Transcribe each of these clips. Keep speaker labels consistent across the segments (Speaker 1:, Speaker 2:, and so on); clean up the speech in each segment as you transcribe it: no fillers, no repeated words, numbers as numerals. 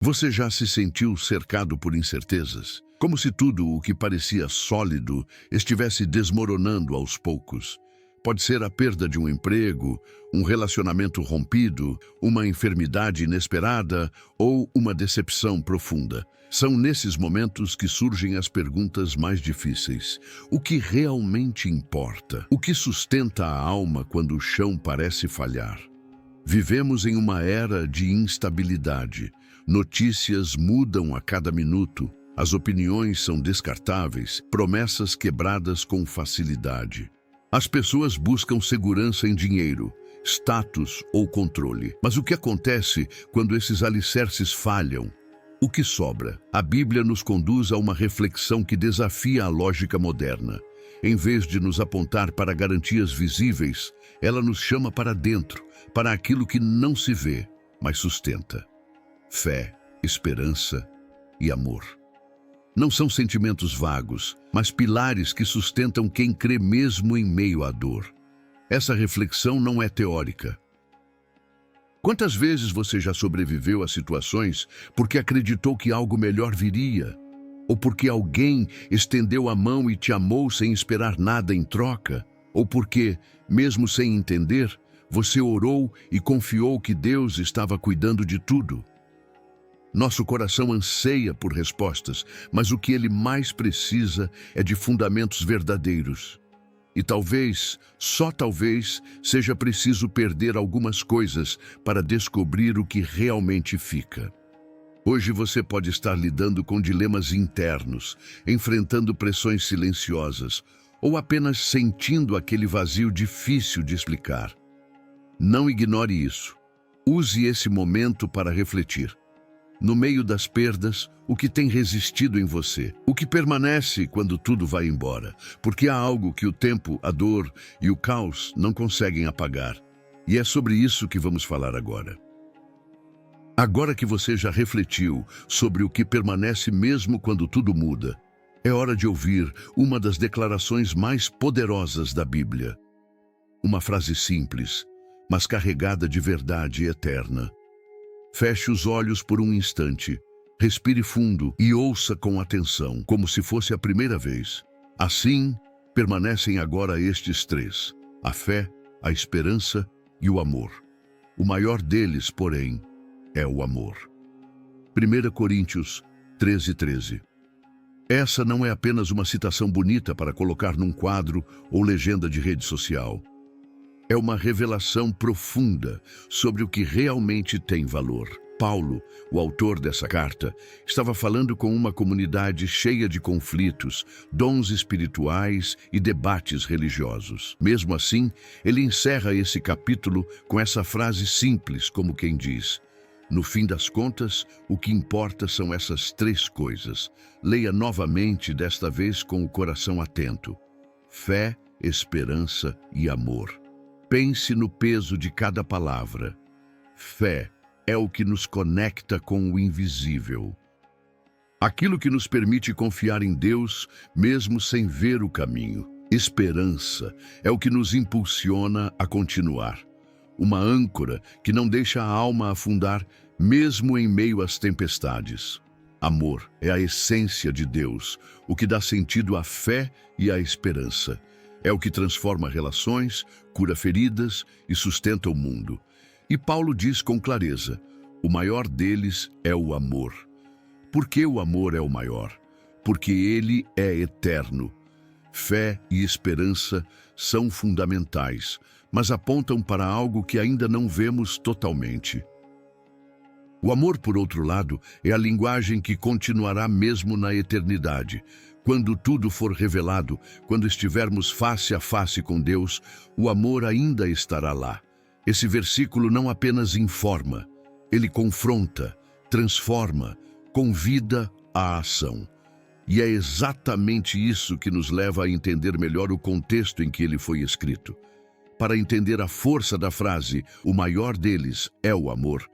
Speaker 1: Você já se sentiu cercado por incertezas? Como se tudo o que parecia sólido estivesse desmoronando aos poucos. Pode ser a perda de um emprego, um relacionamento rompido, uma enfermidade inesperada ou uma decepção profunda. São nesses momentos que surgem as perguntas mais difíceis. O que realmente importa? O que sustenta a alma quando o chão parece falhar? Vivemos em uma era de instabilidade. Notícias mudam a cada minuto, as opiniões são descartáveis, promessas quebradas com facilidade. As pessoas buscam segurança em dinheiro, status ou controle. Mas o que acontece quando esses alicerces falham? O que sobra? A Bíblia nos conduz a uma reflexão que desafia a lógica moderna. Em vez de nos apontar para garantias visíveis, ela nos chama para dentro, para aquilo que não se vê, mas sustenta. Fé, esperança e amor. Não são sentimentos vagos, mas pilares que sustentam quem crê mesmo em meio à dor. Essa reflexão não é teórica. Quantas vezes você já sobreviveu a situações porque acreditou que algo melhor viria? Ou porque alguém estendeu a mão e te amou sem esperar nada em troca? Ou porque, mesmo sem entender, você orou e confiou que Deus estava cuidando de tudo? Nosso coração anseia por respostas, mas o que ele mais precisa é de fundamentos verdadeiros. E talvez, só talvez, seja preciso perder algumas coisas para descobrir o que realmente fica. Hoje você pode estar lidando com dilemas internos, enfrentando pressões silenciosas, ou apenas sentindo aquele vazio difícil de explicar. Não ignore isso. Use esse momento para refletir. No meio das perdas, o que tem resistido em você? O que permanece quando tudo vai embora? Porque há algo que o tempo, a dor e o caos não conseguem apagar. E é sobre isso que vamos falar agora. Agora que você já refletiu sobre o que permanece mesmo quando tudo muda, é hora de ouvir uma das declarações mais poderosas da Bíblia. Uma frase simples, mas carregada de verdade eterna. Feche os olhos por um instante, respire fundo e ouça com atenção, como se fosse a primeira vez. Assim, permanecem agora estes três: a fé, a esperança e o amor. O maior deles, porém, é o amor. 1 Coríntios 13:13. Essa não é apenas uma citação bonita para colocar num quadro ou legenda de rede social. É uma revelação profunda sobre o que realmente tem valor. Paulo, o autor dessa carta, estava falando com uma comunidade cheia de conflitos, dons espirituais e debates religiosos. Mesmo assim, ele encerra esse capítulo com essa frase simples, como quem diz: no fim das contas, o que importa são essas três coisas. Leia novamente, desta vez com o coração atento: fé, esperança e amor. Pense no peso de cada palavra. Fé é o que nos conecta com o invisível. Aquilo que nos permite confiar em Deus, mesmo sem ver o caminho. Esperança é o que nos impulsiona a continuar. Uma âncora que não deixa a alma afundar, mesmo em meio às tempestades. Amor é a essência de Deus, o que dá sentido à fé e à esperança. É o que transforma relações, cura feridas e sustenta o mundo. E Paulo diz com clareza: o maior deles é o amor. Por que o amor é o maior? Porque ele é eterno. Fé e esperança são fundamentais, mas apontam para algo que ainda não vemos totalmente. O amor, por outro lado, é a linguagem que continuará mesmo na eternidade. Quando tudo for revelado, quando estivermos face a face com Deus, o amor ainda estará lá. Esse versículo não apenas informa, ele confronta, transforma, convida à ação. E é exatamente isso que nos leva a entender melhor o contexto em que ele foi escrito. Para entender a força da frase, o maior deles é o amor,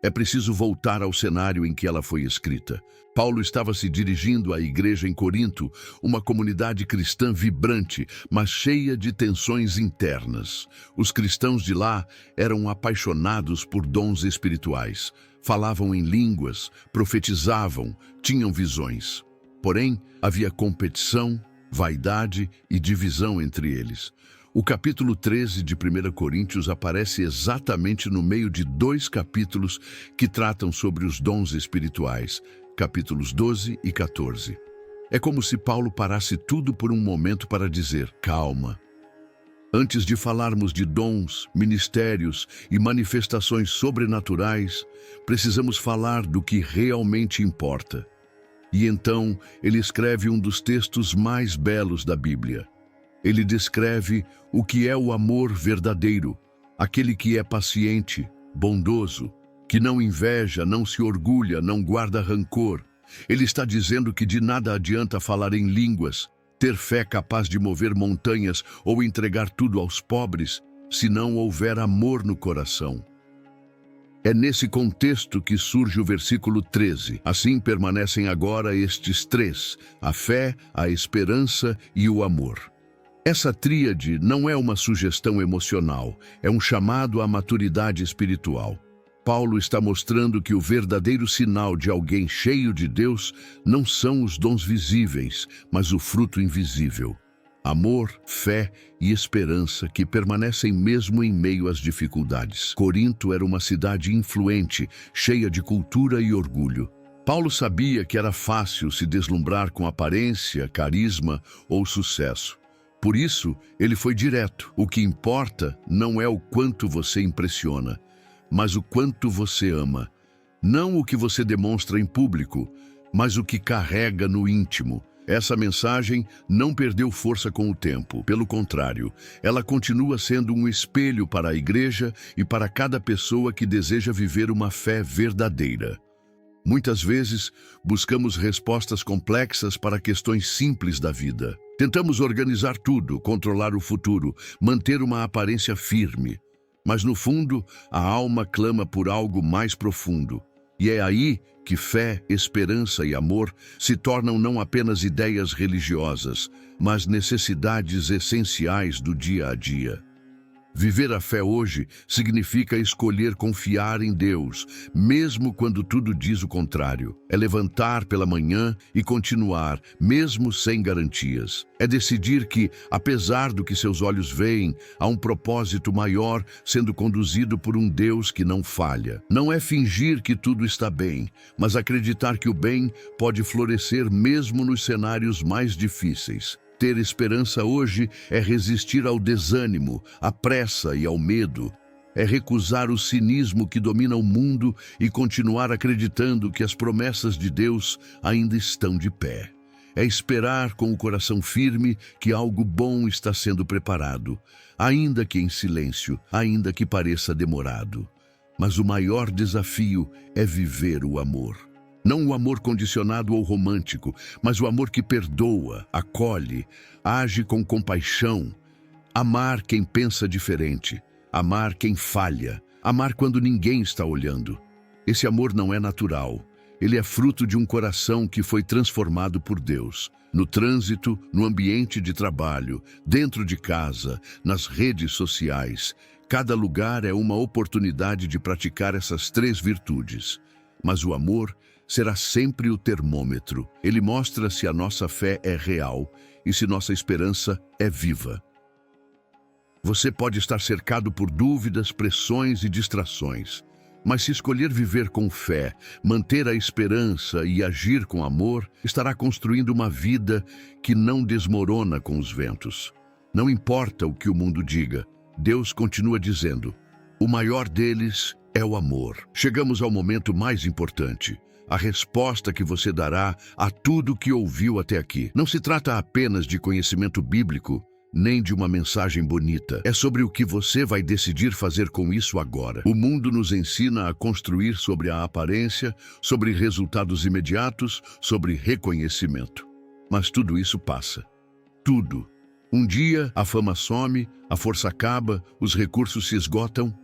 Speaker 1: É preciso voltar ao cenário em que ela foi escrita. Paulo estava se dirigindo à igreja em Corinto, uma comunidade cristã vibrante, mas cheia de tensões internas. Os cristãos de lá eram apaixonados por dons espirituais, falavam em línguas, profetizavam, tinham visões. Porém, havia competição, vaidade e divisão entre eles. O capítulo 13 de 1 Coríntios aparece exatamente no meio de 2 capítulos que tratam sobre os dons espirituais, capítulos 12 e 14. É como se Paulo parasse tudo por um momento para dizer: calma. Antes de falarmos de dons, ministérios e manifestações sobrenaturais, precisamos falar do que realmente importa. E então ele escreve um dos textos mais belos da Bíblia. Ele descreve o que é o amor verdadeiro, aquele que é paciente, bondoso, que não inveja, não se orgulha, não guarda rancor. Ele está dizendo que de nada adianta falar em línguas, ter fé capaz de mover montanhas ou entregar tudo aos pobres, se não houver amor no coração. É nesse contexto que surge o versículo 13. Assim permanecem agora estes 3, a fé, a esperança e o amor. Essa tríade não é uma sugestão emocional, é um chamado à maturidade espiritual. Paulo está mostrando que o verdadeiro sinal de alguém cheio de Deus não são os dons visíveis, mas o fruto invisível. Amor, fé e esperança que permanecem mesmo em meio às dificuldades. Corinto era uma cidade influente, cheia de cultura e orgulho. Paulo sabia que era fácil se deslumbrar com aparência, carisma ou sucesso. Por isso, ele foi direto. O que importa não é o quanto você impressiona, mas o quanto você ama. Não o que você demonstra em público, mas o que carrega no íntimo. Essa mensagem não perdeu força com o tempo. Pelo contrário, ela continua sendo um espelho para a igreja e para cada pessoa que deseja viver uma fé verdadeira. Muitas vezes, buscamos respostas complexas para questões simples da vida. Tentamos organizar tudo, controlar o futuro, manter uma aparência firme. Mas no fundo, a alma clama por algo mais profundo. E é aí que fé, esperança e amor se tornam não apenas ideias religiosas, mas necessidades essenciais do dia a dia. Viver a fé hoje significa escolher confiar em Deus, mesmo quando tudo diz o contrário. É levantar pela manhã e continuar, mesmo sem garantias. É decidir que, apesar do que seus olhos veem, há um propósito maior sendo conduzido por um Deus que não falha. Não é fingir que tudo está bem, mas acreditar que o bem pode florescer mesmo nos cenários mais difíceis. Ter esperança hoje é resistir ao desânimo, à pressa e ao medo. É recusar o cinismo que domina o mundo e continuar acreditando que as promessas de Deus ainda estão de pé. É esperar com o coração firme que algo bom está sendo preparado, ainda que em silêncio, ainda que pareça demorado. Mas o maior desafio é viver o amor. Não o amor condicionado ou romântico, mas o amor que perdoa, acolhe, age com compaixão. Amar quem pensa diferente, amar quem falha, amar quando ninguém está olhando. Esse amor não é natural. Ele é fruto de um coração que foi transformado por Deus. No trânsito, no ambiente de trabalho, dentro de casa, nas redes sociais. Cada lugar é uma oportunidade de praticar essas 3 virtudes. Mas o amor será sempre o termômetro. Ele mostra se a nossa fé é real e se nossa esperança é viva. Você pode estar cercado por dúvidas, pressões e distrações, mas se escolher viver com fé, manter a esperança e agir com amor, estará construindo uma vida que não desmorona com os ventos. Não importa o que o mundo diga, Deus continua dizendo: o maior deles é o amor. Chegamos ao momento mais importante. A resposta que você dará a tudo que ouviu até aqui. Não se trata apenas de conhecimento bíblico, nem de uma mensagem bonita. É sobre o que você vai decidir fazer com isso agora. O mundo nos ensina a construir sobre a aparência, sobre resultados imediatos, sobre reconhecimento. Mas tudo isso passa. Tudo. Um dia a fama some, a força acaba, os recursos se esgotam.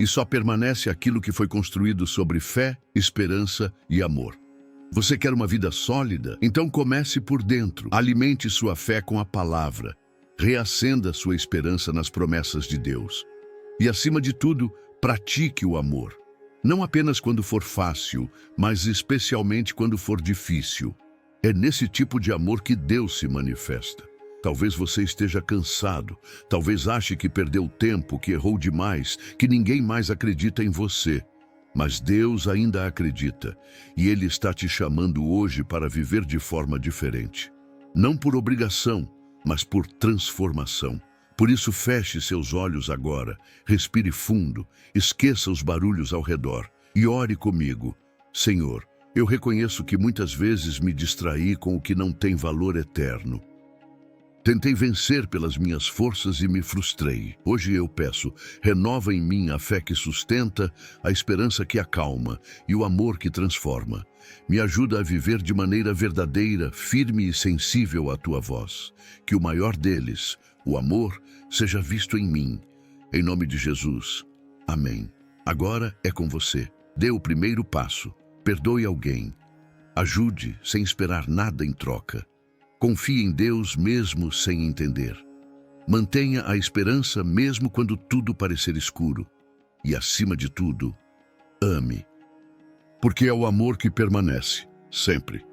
Speaker 1: e só permanece aquilo que foi construído sobre fé, esperança e amor. Você quer uma vida sólida? Então comece por dentro. Alimente sua fé com a palavra. Reacenda sua esperança nas promessas de Deus. E, acima de tudo, pratique o amor. Não apenas quando for fácil, mas especialmente quando for difícil. É nesse tipo de amor que Deus se manifesta. Talvez você esteja cansado, talvez ache que perdeu tempo, que errou demais, que ninguém mais acredita em você. Mas Deus ainda acredita, e Ele está te chamando hoje para viver de forma diferente. Não por obrigação, mas por transformação. Por isso, feche seus olhos agora, respire fundo, esqueça os barulhos ao redor e ore comigo. Senhor, eu reconheço que muitas vezes me distraí com o que não tem valor eterno. Tentei vencer pelas minhas forças e me frustrei. Hoje eu peço, renova em mim a fé que sustenta, a esperança que acalma e o amor que transforma. Me ajuda a viver de maneira verdadeira, firme e sensível à tua voz. Que o maior deles, o amor, seja visto em mim. Em nome de Jesus. Amém. Agora é com você. Dê o primeiro passo. Perdoe alguém. Ajude sem esperar nada em troca. Confie em Deus mesmo sem entender. Mantenha a esperança mesmo quando tudo parecer escuro. E, acima de tudo, ame. Porque é o amor que permanece, sempre.